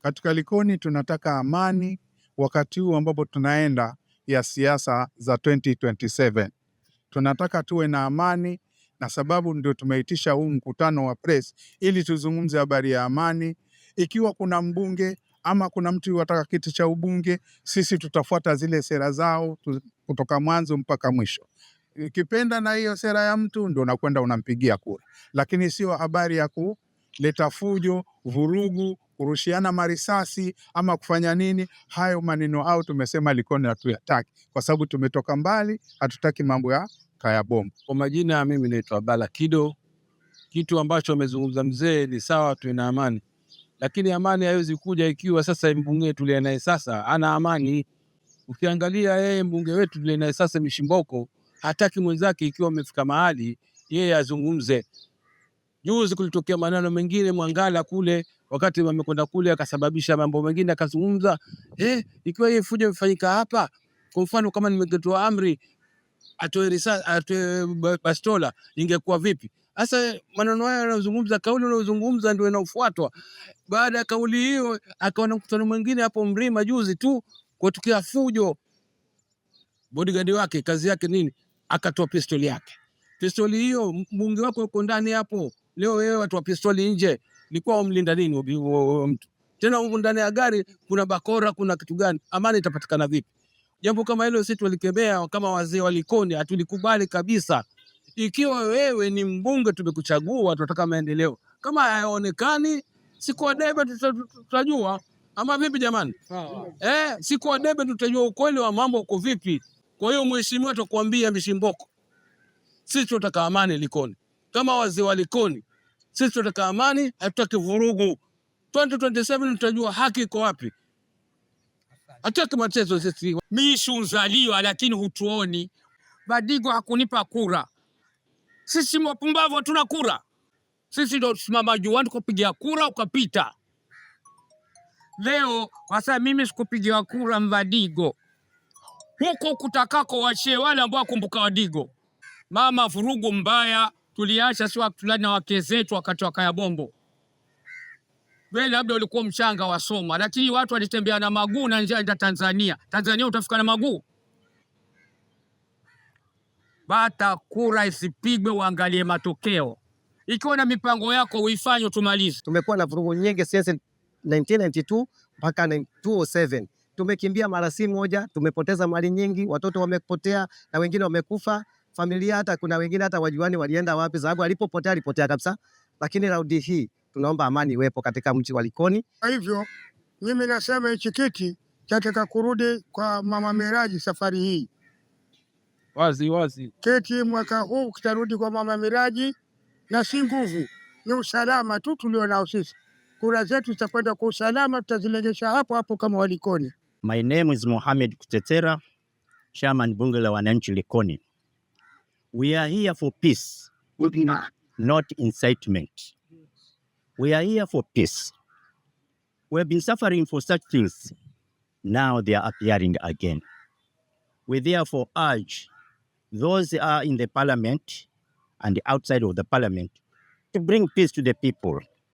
Katika Likoni tunataka amani wakati huu ambapo tunaenda ya siasa za 2027. Tunataka tuwe na amani, na sababu ndio tumeitisha huu mkutano wa press ili tuzungumze habari ya amani. Ikiwa kuna mbunge ama kuna mtu wataka kiti cha ubunge, sisi tutafuata zile sera zao kutoka mwanzo mpaka mwisho. Ukipenda na hiyo sera ya mtu ndio unakwenda unampigia kura, lakini sio habari ya kuleta fujo, vurugu, kurushiana marisasi ama kufanya nini. Hayo maneno au tumesema Likoni hatuyataki, kwa sababu tumetoka mbali, hatutaki mambo ya kaya bomu. Kwa majina mimi naitwa Bala Kido. Kitu ambacho amezungumza mzee ni sawa, tuwe na amani, lakini amani haiwezi kuja ikiwa sasa mbunge tuliye naye sasa ana amani. Ukiangalia yeye mbunge wetu tuliye naye sasa Mishimboko hataki mwenzake ikiwa amefika mahali yeye azungumze. Juzi kulitokea maneno mengine Mwangala kule, wakati wamekwenda kule akasababisha mambo mengine akazungumza, ikiwa yeye fujo imefanyika hapa, kwa mfano kama nimetoa amri atoe risasi, atoe bastola, ingekuwa vipi? Sasa maneno haya yanazungumza, kauli unayozungumza ndio inaofuatwa. Baada ya kauli hiyo akaona mkutano mwingine hapo Mrima juzi tu kwa tukia fujo, bodyguard wake kazi yake nini? Akatoa pistoli yake. Pistoli hiyo mbunge wako yuko ndani hapo, leo wewe watu wa pistoli nje, ilikuwa umlinda nini mtu? Tena huko ndani ya gari kuna bakora, kuna kitu gani? Amani itapatikana vipi? Jambo kama hilo sisi tulikemea kama wazee wa Likoni, hatulikubali kabisa. Ikiwa wewe ni mbunge tumekuchagua, tunataka maendeleo. Kama hayaonekani, siku ya debe tutajua. Ama vipi jamani? Siku ya debe tutajua ukweli wa mambo uko vipi. Kwa hiyo mheshimiwa, tukwambia Mishimboko, sisi tunataka amani Likoni. Kama wazee wa Likoni, sisi tunataka amani, hatutaki vurugu. 2027 tutajua haki iko wapi. Hatutaki mateso sisi. Mimi shunzaliwa lakini hutuoni. Badigo hakunipa kura. Sisi wapumbavu hatuna kura. Sisi ndio tusimama juani kupigia kura ukapita. Leo wasa mimi sikupigia kura Mbadigo. Huko kutakako washe wale ambao kumbuka Wadigo. Mama vurugu mbaya tuliacha si wakati na wake zetu wakati wa kaya bombo. Wewe labda ulikuwa mchanga wasoma, lakini watu walitembea na maguu na njia ya Tanzania. Tanzania utafika na maguu. Bata kura isipigwe, uangalie matokeo. Ikiwa na mipango yako uifanye tumalize. Tumekuwa na vurugu nyingi since 1992 mpaka 2007. Tumekimbia mara si moja, tumepoteza mali nyingi, watoto wamepotea na wengine wamekufa. Familia hata kuna wengine hata wajuani walienda wapi, sababu alipotea kabisa. Lakini raundi hii tunaomba amani iwepo katika mji wa Likoni. Kwa hivyo mimi nasema hichi kiti nataka kurudi kwa Mama Miraji safari hii. Wazi. Kiti mwaka huu kitarudi kwa Mama Miraji, na si nguvu, ni usalama tu tulionao sisi. Kura zetu zitakwenda kwa usalama, tutazilegesha hapo hapo kama Walikoni. My name is Mohamed Kutetera, Chairman Bunge la Wananchi Likoni. We are here for peace, not incitement. We are here for peace. We have been suffering for such things. Now they are appearing again. We therefore urge those who are in the parliament and outside of the parliament to bring peace to the people.